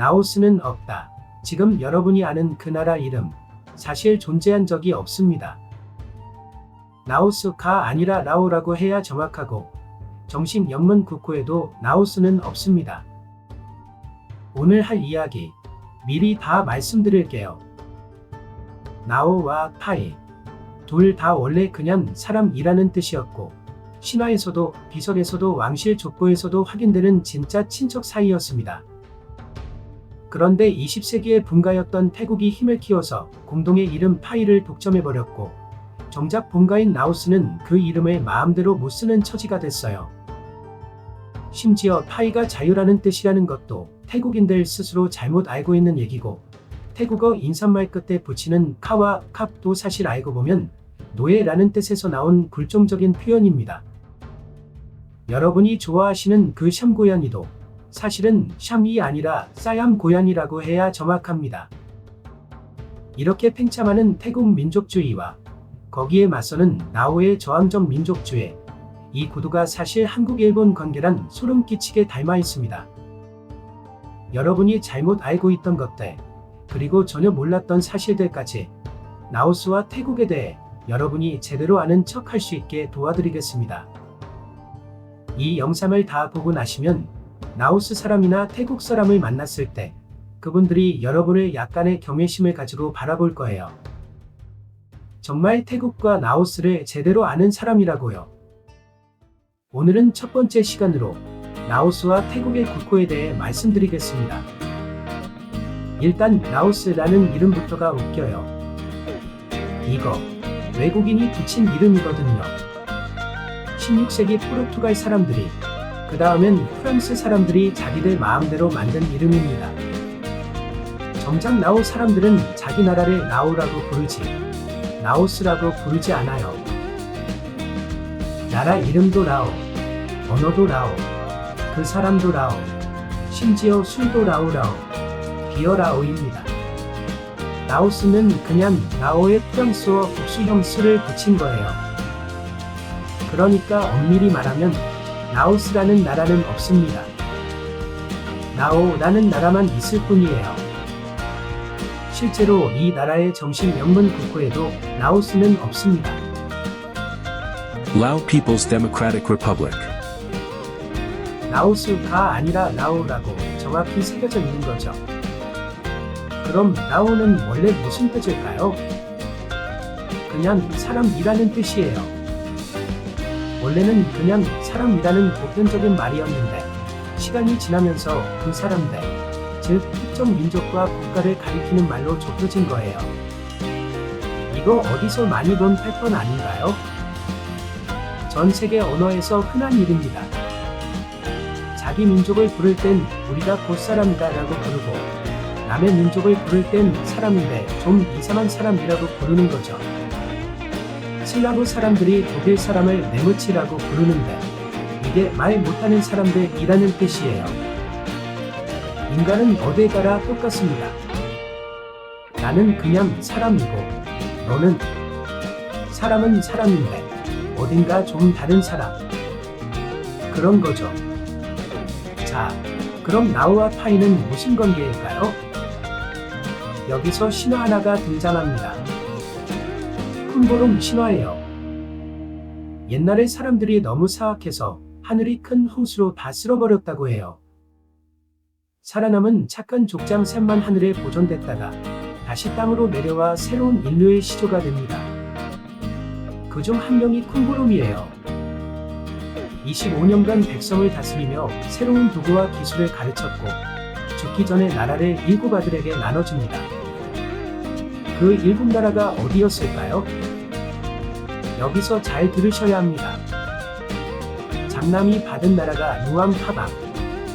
나우스는 없다. 지금 여러분이 아는 그 나라 이름, 사실 존재한 적이 없습니다. 나우스가 아니라 라오라고 해야 정확하고, 정식 영문 국호에도 나우스는 없습니다. 오늘 할 이야기, 미리 다 말씀드릴게요. 나오와 타이, 둘 다 원래 그냥 사람이라는 뜻이었고, 신화에서도 비석에서도 왕실 족보에서도 확인되는 진짜 친척 사이였습니다. 그런데 20세기의 분가였던 태국이 힘을 키워서 공동의 이름 파이를 독점해버렸고, 정작 본가인 나우스는 그 이름을 마음대로 못 쓰는 처지가 됐어요. 심지어 파이가 자유라는 뜻이라는 것도 태국인들 스스로 잘못 알고 있는 얘기고, 태국어 인사말 끝에 붙이는 카와 캅도 사실 알고 보면 노예라는 뜻에서 나온 굴종적인 표현입니다. 여러분이 좋아하시는 그 샴 고양이도 사실은 샴이 아니라 싸얌 고양이라고 해야 정확합니다. 이렇게 팽창하는 태국 민족주의와 거기에 맞서는 나오의 저항적 민족주의, 이 구도가 사실 한국-일본 관계란 소름 끼치게 닮아 있습니다. 여러분이 잘못 알고 있던 것들, 그리고 전혀 몰랐던 사실들까지 나우스와 태국에 대해 여러분이 제대로 아는 척 할 수 있게 도와드리겠습니다. 이 영상을 다 보고 나시면 나우스 사람이나 태국 사람을 만났을 때 그분들이 여러분을 약간의 경외심을 가지고 바라볼 거예요. 정말 태국과 나우스를 제대로 아는 사람이라고요. 오늘은 첫 번째 시간으로 나우스와 태국의 국호에 대해 말씀드리겠습니다. 일단 나우스라는 이름부터가 웃겨요. 이거 외국인이 붙인 이름이거든요. 16세기 포르투갈 사람들이, 그 다음엔 프랑스 사람들이 자기들 마음대로 만든 이름입니다. 정작 나우 사람들은 자기 나라를 나우라고 부르지 나우스라고 부르지 않아요. 나라 이름도 라오, 언어도 라오, 그 사람도 라오, 심지어 술도 라오라오, 비어 라오입니다. 나우스는 그냥 라오의 프랑스어 복수형 스를 붙인 거예요. 그러니까 엄밀히 말하면 나우스라는 나라는 없습니다. 나오라는 나라만 있을 뿐이에요. 실제로 이 나라의 정식 영문 국호에도 나우스는 없습니다. Lao People's Democratic Republic. 나우스가 아니라 라오라고 정확히 새겨져 있는 거죠. 그럼 라오는 원래 무슨 뜻일까요? 그냥 사람이라는 뜻이에요. 원래는 그냥 사람이라는 보편적인 말이었는데 시간이 지나면서 그 사람들, 즉 특정 민족과 국가를 가리키는 말로 좁혀진 거예요. 이거 어디서 많이 본 패턴 아닌가요? 전 세계 언어에서 흔한 일입니다. 자기 민족을 부를 땐 우리가 곧 사람이다 라고 부르고, 남의 민족을 부를 땐 사람인데 좀 이상한 사람이라고 부르는 거죠. 슬라브 사람들이 독일 사람을 네무치라고 부르는데 이게 말 못하는 사람들이라는 뜻이에요. 인간은 어딜 가나 똑같습니다. 나는 그냥 사람이고 너는, 사람은 사람인데 어딘가 좀 다른 사람, 그런 거죠. 자, 그럼 나우와 파이는 무슨 관계일까요? 여기서 신화 하나가 등장합니다. 쿤보롬 신화예요. 옛날에 사람들이 너무 사악해서 하늘이 큰 홍수로 다 쓸어버렸다고 해요. 살아남은 착한 족장 셋만 하늘에 보존됐다가 다시 땅으로 내려와 새로운 인류의 시조가 됩니다. 그중 한 명이 쿤보롬이에요. 25년간 백성을 다스리며 새로운 도구와 기술을 가르쳤고 죽기 전에 나라를 7 아들에게 나눠줍니다. 그 7 나라가 어디였을까요? 여기서 잘 들으셔야 합니다. 장남이 받은 나라가 누암 파방,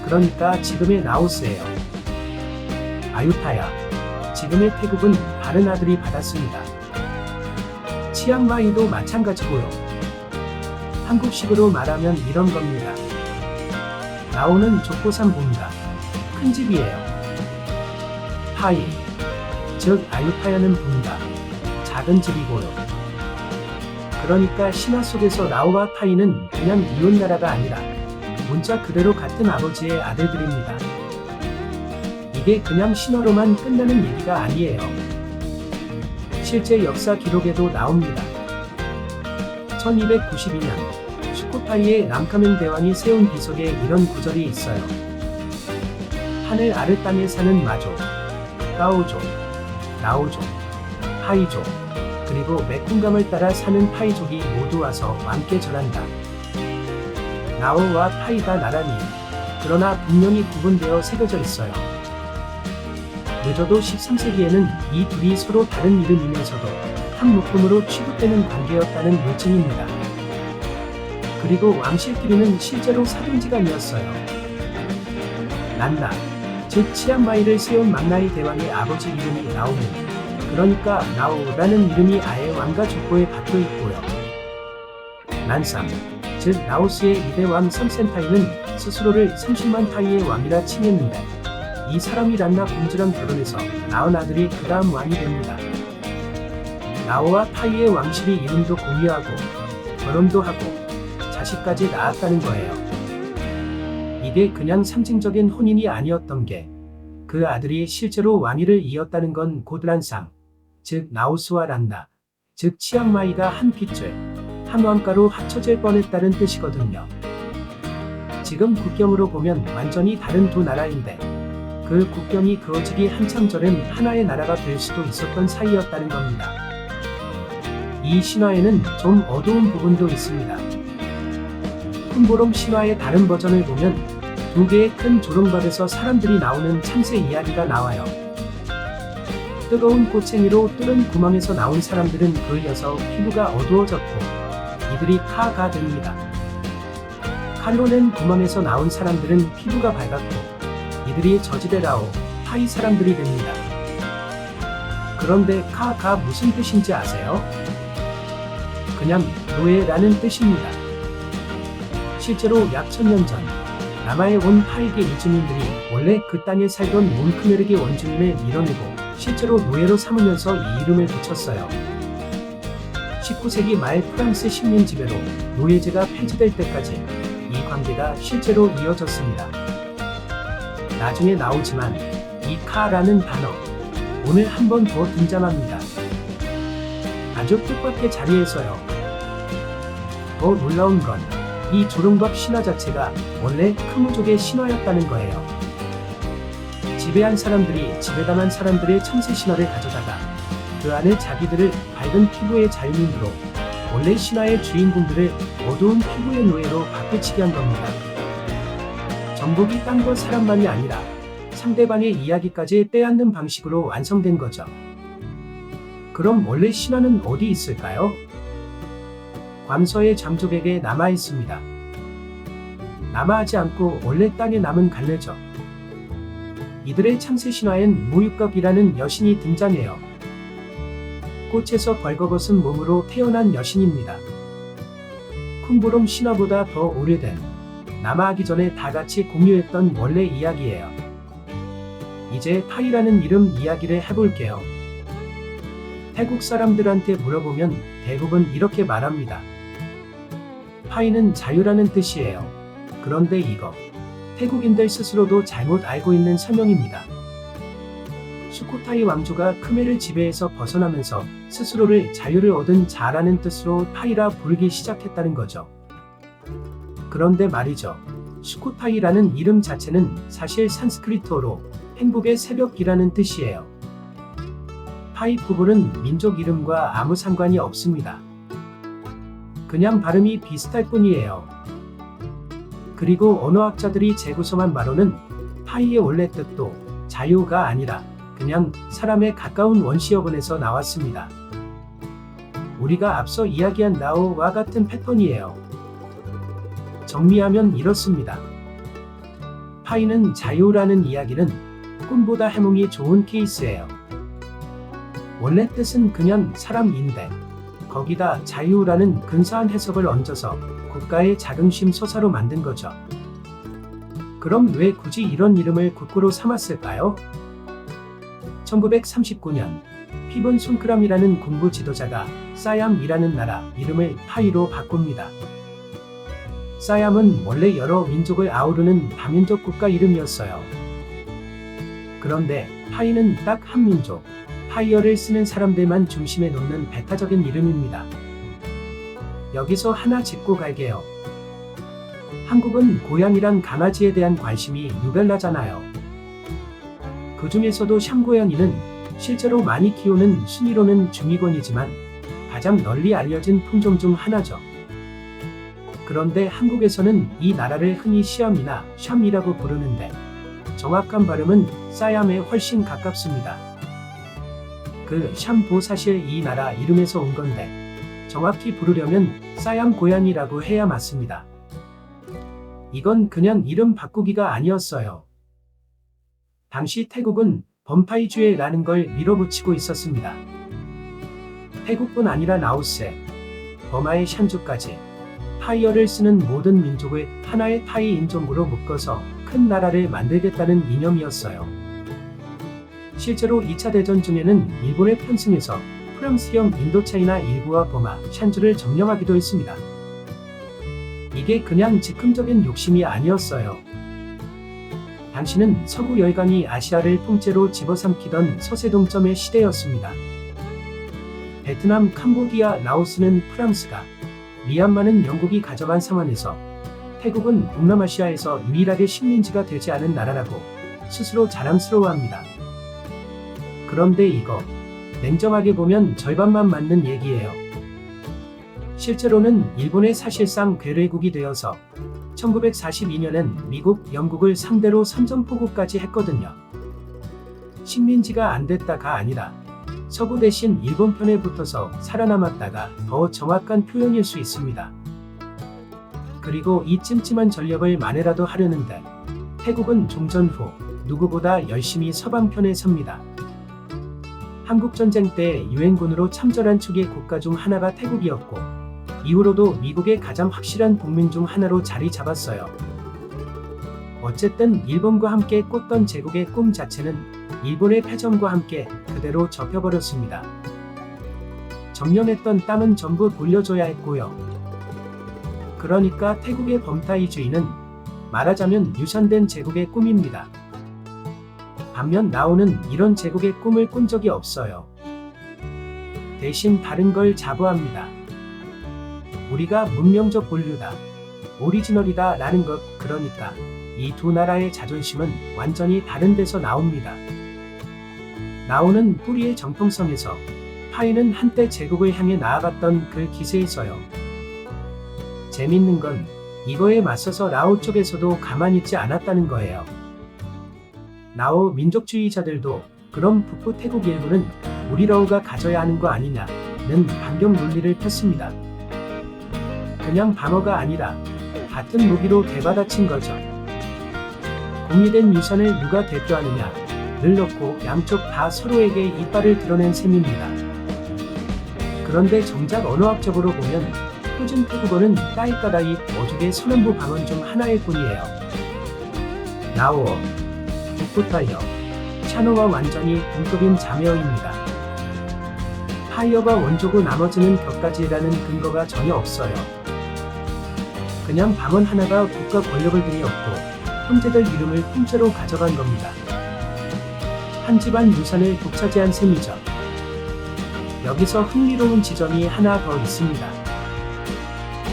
그러니까 지금의 라오스예요. 아유타야, 지금의 태국은 다른 아들이 받았습니다. 치앙마이도 마찬가지고요. 한국식으로 말하면 이런 겁니다. 라오는 족보산 본가, 큰 집이에요. 파이, 즉 아유타야는 본가, 작은 집이고요. 그러니까 신화 속에서 라오와 파이는 그냥 이웃나라가 아니라 문자 그대로 같은 아버지의 아들들입니다. 이게 그냥 신화로만 끝나는 얘기가 아니에요. 실제 역사 기록에도 나옵니다. 1292년 슈코타이의 람카멘 대왕이 세운 비석에 이런 구절이 있어요. 하늘 아래 땅에 사는 마족, 까오족, 나오족, 파이족, 그리고 메콩감을 따라 사는 파이족이 모두 와서 함께 절한다. 나오와 파이가 나란히, 그러나 분명히 구분되어 새겨져 있어요. 늦어도 13세기에는 이 둘이 서로 다른 이름이면서도 한 묶음으로 취급되는 관계였다는 물증입니다. 그리고 왕실끼리는 실제로 사돈지간이었어요. 난나, 즉 치앙마이를 세운 망나이 대왕의 아버지 이름이 나오는, 그러니까 나오라는 이름이 아예 왕가 족보에 박혀 있고요. 난삼, 즉 라오스의 2대 왕 삼센타이는 스스로를 30만 타이의 왕이라 칭했는데 이 사람이 란나 공주랑 결혼해서 낳은 아들이 그 다음 왕이 됩니다. 나오와 타이의 왕실이 이름도 공유하고 결혼도 하고 자식까지 낳았다는 거예요. 이게 그냥 상징적인 혼인이 아니었던 게 그 아들이 실제로 왕위를 이었다는 건 곧 란상, 즉 나오스와 란나, 즉 치앙마이가 한 핏줄, 한 왕가로 합쳐질 뻔했다는 뜻이거든요. 지금 국경으로 보면 완전히 다른 두 나라인데 그 국경이 그어지기 한참 전엔 하나의 나라가 될 수도 있었던 사이였다는 겁니다. 이 신화에는 좀 어두운 부분도 있습니다. 쿤보롬 신화의 다른 버전을 보면 두 개의 큰 조롱박에서 사람들이 나오는 참새 이야기가 나와요. 뜨거운 꼬챙이로 뚫은 구멍에서 나온 사람들은 그을려서 피부가 어두워졌고 이들이 카가 됩니다. 칼로 낸 구멍에서 나온 사람들은 피부가 밝았고 이들이 저지대라오, 파이 사람들이 됩니다. 그런데 카가 무슨 뜻인지 아세요? 그냥 노예라는 뜻입니다. 실제로 약 1000년 전 남아에 온 파이계 이주민들이 원래 그 땅에 살던 몬크메르게 원주민을 밀어내고 실제로 노예로 삼으면서 이 이름을 붙였어요. 19세기 말 프랑스 식민 지배로 노예제가 폐지될 때까지 이 관계가 실제로 이어졌습니다. 나중에 나오지만 이 카라는 단어 오늘 한 번 더 등장합니다. 아주 뜻밖의 자리에서요. 더 놀라운 건 이 조롱박 신화 자체가 원래 크무족의 신화였다는 거예요. 지배한 사람들이 지배당한 사람들의 참새 신화를 가져다가 그 안에 자기들을 밝은 피부의 자유민으로 원래 신화의 주인공들을 어두운 피부의 노예로 바꾸치게 한 겁니다. 정복이 땅과 사람만이 아니라 상대방의 이야기까지 빼앗는 방식으로 완성된 거죠. 그럼 원래 신화는 어디 있을까요? 괌서의 장족에게 남아 있습니다. 남아하지 않고 원래 땅에 남은 갈래죠. 이들의 참새 신화엔 무육각이라는 여신이 등장해요. 꽃에서 벌거벗은 몸으로 태어난 여신입니다. 쿤보롬 신화보다 더 오래된, 남아하기 전에 다 같이 공유했던 원래 이야기예요. 이제 파이라는 이름 이야기를 해볼게요. 태국 사람들한테 물어보면 대부분 이렇게 말합니다. 파이는 자유라는 뜻이에요. 그런데 이거 태국인들 스스로도 잘못 알고 있는 설명입니다. 슈코타이 왕조가 크메르 지배에서 벗어나면서 스스로를 자유를 얻은 자라는 뜻으로 파이라 부르기 시작했다는 거죠. 그런데 말이죠. 슈코타이라는 이름 자체는 사실 산스크리트어로 행복의 새벽이라는 뜻이에요. 파이 부부는 민족 이름과 아무 상관이 없습니다. 그냥 발음이 비슷할 뿐이에요. 그리고 언어학자들이 재구성한 말로는 파이의 원래 뜻도 자유가 아니라 그냥 사람에 가까운 원시어근에서 나왔습니다. 우리가 앞서 이야기한 나오와 같은 패턴이에요. 정리하면 이렇습니다. 파이는 자유라는 이야기는 꿈보다 해몽이 좋은 케이스예요. 원래 뜻은 그냥 사람인데 거기다 자유라는 근사한 해석을 얹어서 국가의 자긍심 서사로 만든 거죠. 그럼 왜 굳이 이런 이름을 국구로 삼았을까요? 1939년 피본 순크람이라는 군부 지도자가 사얌이라는 나라 이름을 파이로 바꿉니다. 사얌은 원래 여러 민족을 아우르는 다민족 국가 이름이었어요. 그런데 파이는 딱 한 민족, 파이어를 쓰는 사람들만 중심에 놓는 배타적인 이름입니다. 여기서 하나 짚고 갈게요. 한국은 고양이랑 강아지에 대한 관심이 유별나잖아요. 그 중에서도 샴고양이는 실제로 많이 키우는 순위로는 중위권이지만 가장 널리 알려진 품종 중 하나죠. 그런데 한국에서는 이 나라를 흔히 시암이나 샴이라고 부르는데 정확한 발음은 사얌에 훨씬 가깝습니다. 그 샴도 사실 이 나라 이름에서 온 건데 정확히 부르려면 사얌 고양이라고 해야 맞습니다. 이건 그냥 이름 바꾸기가 아니었어요. 당시 태국은 범파이주의라는 걸 밀어붙이고 있었습니다. 태국뿐 아니라 라오스, 버마의 샨주까지 파이어를 쓰는 모든 민족을 하나의 타이 인종으로 묶어서 큰 나라를 만들겠다는 이념이었어요. 실제로 2차 대전 중에는 일본에 편승해서 프랑스형 인도차이나 일부와 버마, 샨주를 점령하기도 했습니다. 이게 그냥 즉흥적인 욕심이 아니었어요. 당시는 서구 열강이 아시아를 통째로 집어삼키던 서세동점의 시대였습니다. 베트남, 캄보디아, 라오스는 프랑스가, 미얀마는 영국이 가져간 상황에서 태국은 동남아시아에서 유일하게 식민지가 되지 않은 나라라고 스스로 자랑스러워합니다. 그런데 이거 냉정하게 보면 절반만 맞는 얘기예요. 실제로는 일본의 사실상 괴뢰국이 되어서 1942년엔 미국, 영국을 상대로 선전포고까지 했거든요. 식민지가 안 됐다가 아니라 서구 대신 일본 편에 붙어서 살아남았다가 더 정확한 표현일 수 있습니다. 그리고 이 찜찜한 전력을 만회라도 하려는데 태국은 종전 후 누구보다 열심히 서방 편에 섭니다. 한국전쟁 때 유엔군으로 참전한 축의 국가 중 하나가 태국이었고 이후로도 미국의 가장 확실한 동맹 중 하나로 자리 잡았어요. 어쨌든 일본과 함께 꽂던 제국의 꿈 자체는 일본의 패전과 함께 그대로 접혀버렸습니다. 점령했던 땅은 전부 돌려줘야 했고요. 그러니까 태국의 범타이주의는 말하자면 유산된 제국의 꿈입니다. 반면 라오는 이런 제국의 꿈을 꾼 적이 없어요. 대신 다른 걸 자부합니다. 우리가 문명적 본류다, 오리지널이다 라는 것. 그러니까 이 두 나라의 자존심은 완전히 다른 데서 나옵니다. 라오는 뿌리의 정통성에서, 파이는 한때 제국을 향해 나아갔던 그 기세에서요. 재밌는 건 이거에 맞서서 라오 쪽에서도 가만히 있지 않았다는 거예요. 라오 민족주의자들도 그럼 북부 태국 일부는 우리 라오가 가져야 하는 거 아니냐는 반격 논리를 폈습니다. 그냥 방어가 아니라 같은 무기로 대받아친 거죠. 공유된 유산을 누가 대표하느냐를 놓고 양쪽 다 서로에게 이빨을 드러낸 셈입니다. 그런데 정작 언어학적으로 보면 표준 태국어는 따이까다이 어족의 서남부 방언 중 하나일 뿐이에요. 라오어, 북부타이어, 샤노와 완전히 동급인 자매어입니다. 타이어가 원조고 나머지는 격가지라는 근거가 전혀 없어요. 그냥 방언 하나가 국가 권력을 들이었고 형제들 이름을 통째로 가져간 겁니다. 한 집안 유산을 독차지한 셈이죠. 여기서 흥미로운 지점이 하나 더 있습니다.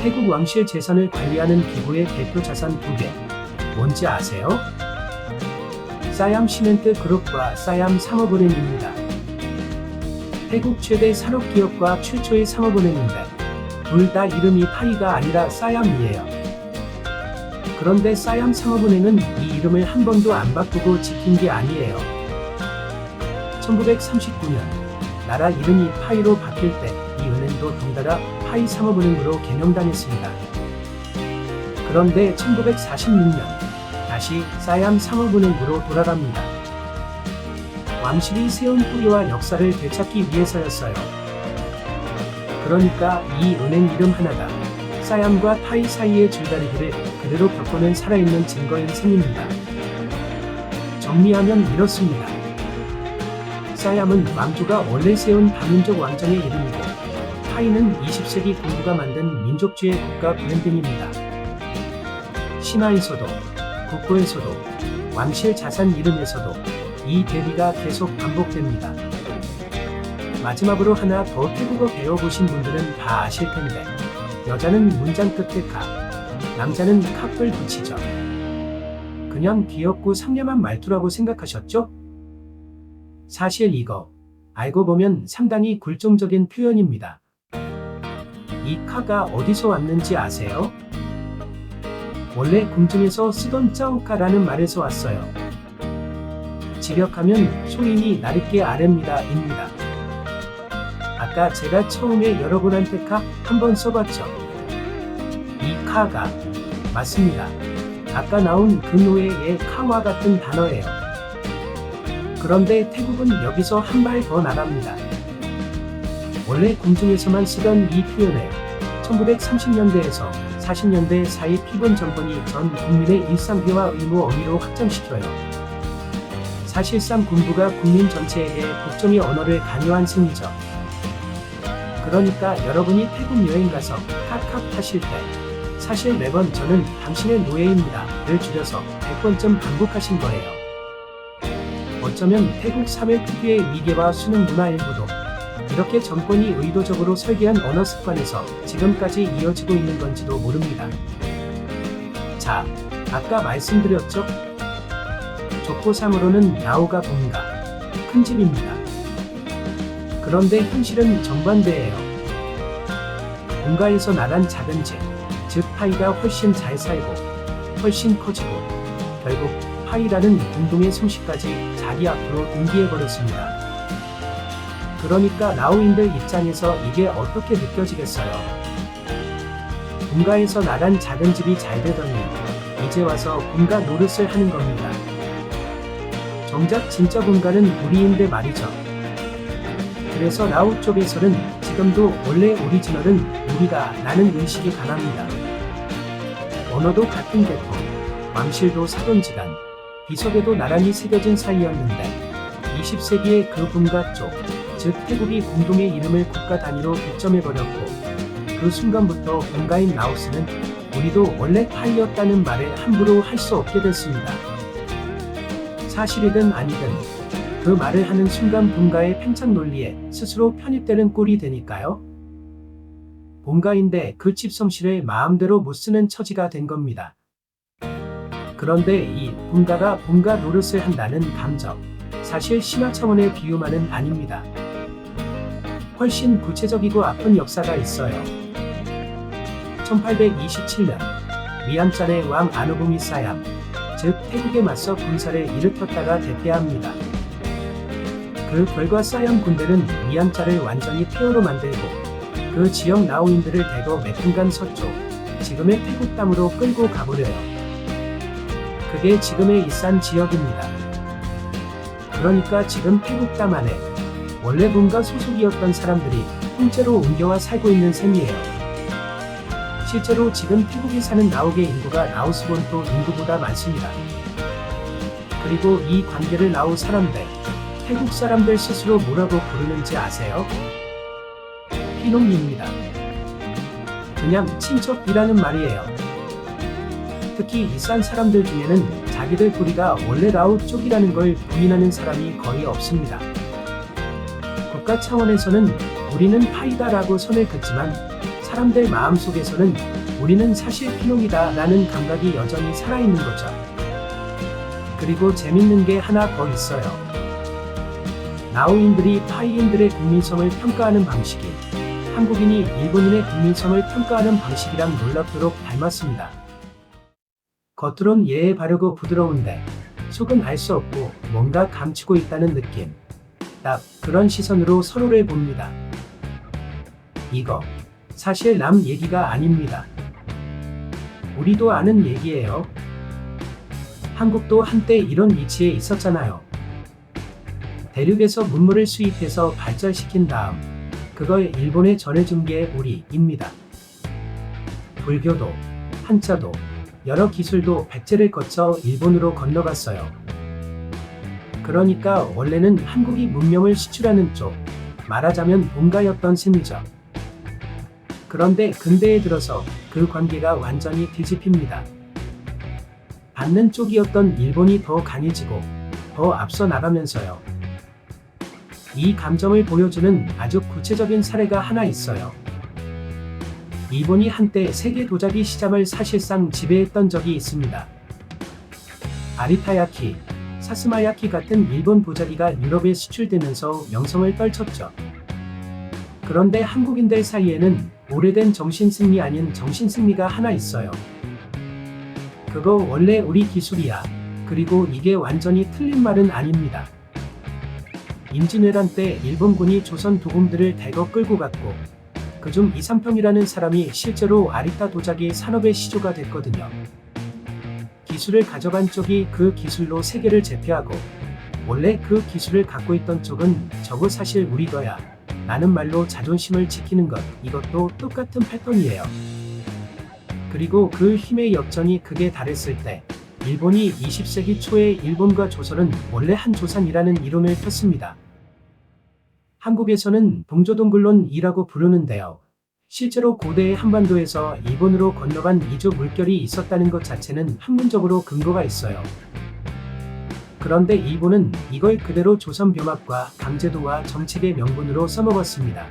태국 왕실 재산을 관리하는 기구의 대표 자산 2개. 뭔지 아세요? 사얌 시멘트 그룹과 사얌 상업은행입니다. 태국 최대 산업기업과 최초의 상업은행인데 둘 다 이름이 파이가 아니라 사얌이에요. 그런데 사얌 상업은행은 이 이름을 한 번도 안 바꾸고 지킨 게 아니에요. 1939년 나라 이름이 파이로 바뀔 때 이 은행도 덩달아 파이 상업은행으로 개명당했습니다. 그런데 1946년 다시 사얌 상업은행으로 돌아갑니다. 왕실이 세운 뿌리와 역사를 되찾기 위해서였어요. 그러니까 이 은행 이름 하나가 사얌과 타이 사이의 줄다리기를 그대로 겪고는 살아있는 증거인 셈입니다. 정리하면 이렇습니다. 사얌은 왕조가 원래 세운 다민족 왕정의 이름이고 타이는 20세기 공부가 만든 민족주의 국가 브랜딩입니다. 신화에서도, 국고에서도, 왕실 자산 이름에서도 이 대비가 계속 반복됩니다. 마지막으로 하나 더 태국어 배워보신 분들은 다 아실 텐데, 여자는 문장 끝에 카, 남자는 캅을 붙이죠. 그냥 귀엽고 상냥한 말투라고 생각하셨죠? 사실 이거 알고 보면 상당히 굴종적인 표현입니다. 이 카가 어디서 왔는지 아세요? 원래 궁중에서 쓰던 짜오카라는 말에서 왔어요. 직역하면 소인이 나리께 아랩니다 입니다. 아까 제가 처음에 여러분한테 카 한번 써봤죠? 이 카가 맞습니다. 아까 나온 그 노예의 카와 같은 단어예요. 그런데 태국은 여기서 한 발 더 나갑니다. 원래 궁중에서만 쓰던 이 표현을 1930년대에서 40년대 사이 피본 정권이 전 국민의 일상회화 의무 어휘로 확장시켜요. 사실상 군부가 국민 전체에게 국정의 언어를 강요한 셈이죠. 그러니까 여러분이 태국 여행 가서 캅캅 하실 때 사실 매번 저는 당신의 노예입니다를 줄여서 100번쯤 반복하신 거예요. 어쩌면 태국 사회 특유의 미개와 수능 문화 일부도 이렇게 정권이 의도적으로 설계한 언어 습관에서 지금까지 이어지고 있는 건지도 모릅니다. 자, 아까 말씀드렸죠? 족보상으로는 나우가 본가, 큰 집입니다. 그런데 현실은 정반대예요. 본가에서 나간 작은 집, 즉 파이가 훨씬 잘 살고 훨씬 커지고 결국 파이라는 공동의 성씨까지 자기 앞으로 인기해버렸습니다. 그러니까 나우인들 입장에서 이게 어떻게 느껴지겠어요? 본가에서 나간 작은 집이 잘 되더니 이제 와서 본가 노릇을 하는 겁니다. 정작 진짜 본가는 우리인데 말이죠. 그래서 나우 쪽에서는 지금도 원래 오리지널은 우리가 라는 의식이 강합니다. 언어도 같은 계통, 왕실도 사돈지간, 비석에도 나란히 새겨진 사이였는데 20세기의 그 본가 쪽, 즉 태국이 공동의 이름을 국가 단위로 독점해버렸고 그 순간부터 본가인 라오스는 우리도 원래 파이였다는 말을 함부로 할 수 없게 됐습니다. 사실이든 아니든 그 말을 하는 순간 본가의 팽창 논리에 스스로 편입되는 꼴이 되니까요. 본가인데 그 집 성씨를 마음대로 못 쓰는 처지가 된 겁니다. 그런데 이 본가가 본가 노릇을 한다는 감정, 사실 신화 차원의 비유만은 아닙니다. 훨씬 구체적이고 아픈 역사가 있어요. 1827년 미암짠의 왕 아누부미 사얌, 즉 태국에 맞서 군사를 일으켰다가 대패합니다. 그 결과 사얌 군대는 미암짠을 완전히 폐허로 만들고 그 지역 나우인들을 대거 메큰간 서쪽, 지금의 태국 땅으로 끌고 가버려요. 그게 지금의 이산 지역입니다. 그러니까 지금 태국 땅 안에 원래 본가 소속이었던 사람들이 통째로 옮겨와 살고 있는 셈이에요. 실제로 지금 태국에 사는 나우의 인구가 라오스 본토 인구보다 많습니다. 그리고 이 관계를 나우 사람들, 태국 사람들 스스로 뭐라고 부르는지 아세요? 피농입니다. 그냥 친척이라는 말이에요. 특히 이산 사람들 중에는 자기들 뿌리가 원래 라오 쪽이라는 걸 부인하는 사람이 거의 없습니다. 국가 차원에서는 우리는 파이다라고 선을 긋지만 사람들 마음속에서는 우리는 사실 피농이다 라는 감각이 여전히 살아있는 거죠. 그리고 재밌는 게 하나 더 있어요. 나우인들이 파이인들의 국민성을 평가하는 방식이 한국인이 일본인의 국민성을 평가하는 방식이랑 놀랍도록 닮았습니다. 겉으론 예에 바르고 부드러운데 속은 알 수 없고 뭔가 감추고 있다는 느낌. 딱 그런 시선으로 서로를 봅니다. 이거 사실 남 얘기가 아닙니다. 우리도 아는 얘기예요. 한국도 한때 이런 위치에 있었잖아요. 대륙에서 문물을 수입해서 발전시킨 다음 그걸 일본에 전해준 게 우리입니다. 불교도, 한자도, 여러 기술도 백제를 거쳐 일본으로 건너갔어요. 그러니까 원래는 한국이 문명을 시출하는 쪽, 말하자면 본가였던 셈이죠. 그런데 근대에 들어서 그 관계가 완전히 뒤집힙니다. 받는 쪽이었던 일본이 더 강해지고 더 앞서 나가면서요. 이 감정을 보여주는 아주 구체적인 사례가 하나 있어요. 일본이 한때 세계 도자기 시장을 사실상 지배했던 적이 있습니다. 아리타야키, 사스마야키 같은 일본 도자기가 유럽에 수출되면서 명성을 떨쳤죠. 그런데 한국인들 사이에는 오래된 정신승리 아닌 정신승리가 하나 있어요. 그거 원래 우리 기술이야. 그리고 이게 완전히 틀린 말은 아닙니다. 임진왜란 때 일본군이 조선 도금들을 대거 끌고 갔고 그중 이삼평이라는 사람이 실제로 아리타 도자기 산업의 시조가 됐거든요. 기술을 가져간 쪽이 그 기술로 세계를 제패하고 원래 그 기술을 갖고 있던 쪽은 저거 사실 우리 거야 라는 말로 자존심을 지키는 것, 이것도 똑같은 패턴이에요. 그리고 그 힘의 역전이 극에 달했을 때 일본이 20세기 초에 일본과 조선은 원래 한 조상이라는 이론을 폈습니다. 한국에서는 동조동굴론이라고 부르는데요. 실제로 고대의 한반도에서 일본으로 건너간 이주 물결이 있었다는 것 자체는 학문적으로 근거가 있어요. 그런데 일본은 이걸 그대로 조선 병합과 강제도와 정책의 명분으로 써먹었습니다.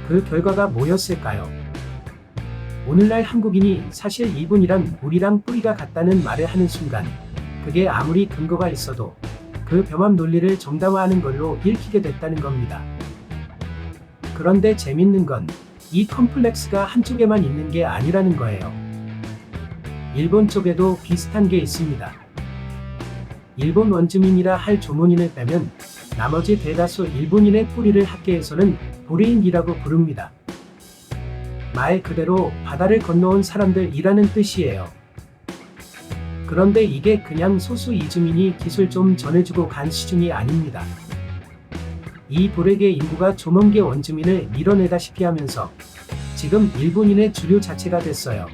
그 결과가 뭐였을까요? 오늘날 한국인이 사실 일본이란 우리랑 뿌리가 같다는 말을 하는 순간 그게 아무리 근거가 있어도 그 병합 논리를 정당화하는 걸로 읽히게 됐다는 겁니다. 그런데 재밌는 건 이 컴플렉스가 한쪽에만 있는 게 아니라는 거예요. 일본 쪽에도 비슷한 게 있습니다. 일본 원주민이라 할 조문인을 빼면 나머지 대다수 일본인의 뿌리를 학계에서는 도레인이라고 부릅니다. 말 그대로 바다를 건너온 사람들이라는 뜻이에요. 그런데 이게 그냥 소수 이주민이 기술 좀 전해주고 간 수준이 아닙니다. 이 도렉의 인구가 조먼계 원주민을 밀어내다시피 하면서 지금 일본인의 주류 자체가 됐어요.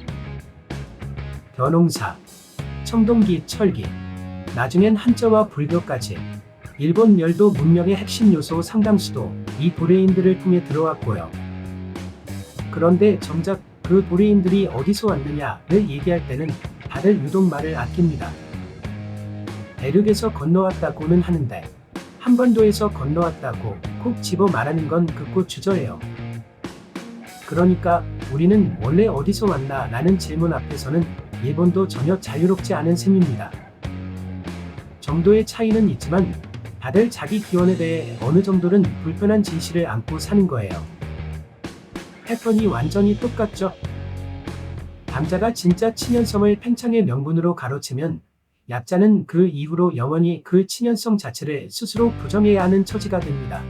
벼농사, 청동기, 철기, 나중엔 한자와 불교까지 일본 열도 문명의 핵심 요소 상당수도 이 도레인들을 통해 들어왔고요. 그런데 정작 그 도레인들이 어디서 왔느냐를 얘기할 때는 다들 유독 말을 아낍니다. 대륙에서 건너왔다고는 하는데 한반도에서 건너왔다고 콕 집어 말하는 건 극구 주저예요. 그러니까 우리는 원래 어디서 왔나 라는 질문 앞에서는 일본도 전혀 자유롭지 않은 셈입니다. 정도의 차이는 있지만 다들 자기 기원에 대해 어느 정도는 불편한 진실을 안고 사는 거예요. 패턴이 완전히 똑같죠? 강자가 진짜 친연성을 팽창의 명분으로 가로치면 약자는 그 이후로 영원히 그 친연성 자체를 스스로 부정해야 하는 처지가 됩니다.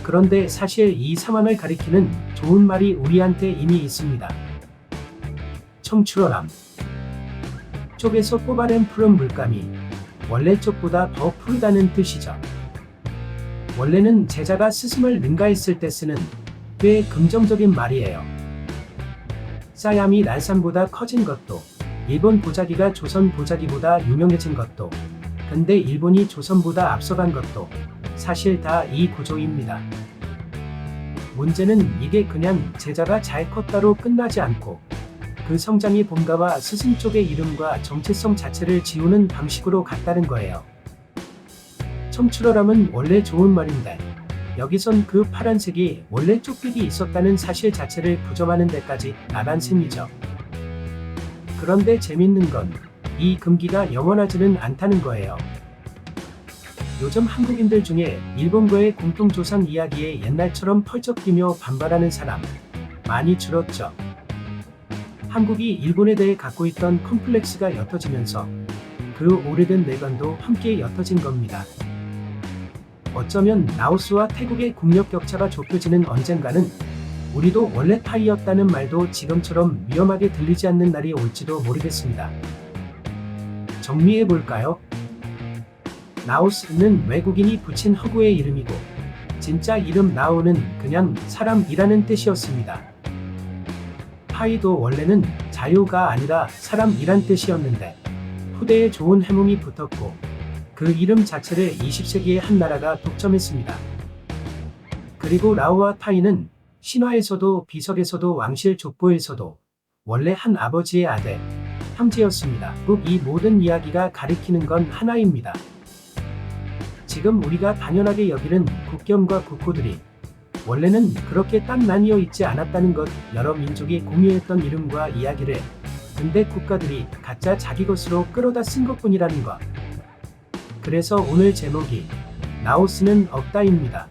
그런데 사실 이 상황을 가리키는 좋은 말이 우리한테 이미 있습니다. 청출어람. 쪽에서 뽑아낸 푸른 물감이 원래 쪽보다 더 푸르다는 뜻이죠. 원래는 제자가 스승을 능가했을 때 쓰는 꽤 긍정적인 말이에요. 사야미 날산보다 커진 것도, 일본 도자기가 조선 도자기보다 유명해진 것도, 근데 일본이 조선보다 앞서간 것도 사실 다 이 구조입니다. 문제는 이게 그냥 제자가 잘 컸다로 끝나지 않고 그 성장이 본가와 스승 쪽의 이름과 정체성 자체를 지우는 방식으로 갔다는 거예요. 청출어람은 원래 좋은 말인데 여기선 그 파란색이 원래 쪽빛이 있었다는 사실 자체를 부정하는 데까지 나간 셈이죠. 그런데 재밌는 건 이 금기가 영원하지는 않다는 거예요. 요즘 한국인들 중에 일본과의 공통조상 이야기에 옛날처럼 펄쩍 뛰며 반발하는 사람 많이 줄었죠. 한국이 일본에 대해 갖고 있던 컴플렉스가 옅어지면서 그 오래된 내관도 함께 옅어진 겁니다. 어쩌면 라오스와 태국의 국력 격차가 좁혀지는 언젠가는 우리도 원래 타이였다는 말도 지금처럼 위험하게 들리지 않는 날이 올지도 모르겠습니다. 정리해볼까요? 라오스는 외국인이 붙인 허구의 이름이고 진짜 이름 라오는 그냥 사람이라는 뜻이었습니다. 파이도 원래는 자유가 아니라 사람이란 뜻이었는데 후대에 좋은 해몽이 붙었고 그 이름 자체를 20세기의 한 나라가 독점했습니다. 그리고 라오와 타이는 신화에서도 비석에서도 왕실 족보에서도 원래 한 아버지의 아들, 형제였습니다. 꼭 이 모든 이야기가 가리키는 건 하나입니다. 지금 우리가 당연하게 여기는 국경과 국호들이 원래는 그렇게 딱 나뉘어 있지 않았다는 것, 여러 민족이 공유했던 이름과 이야기를 근대 국가들이 각자 자기 것으로 끌어다 쓴 것뿐이라는 것. 그래서 오늘 제목이 라오스는 없다입니다.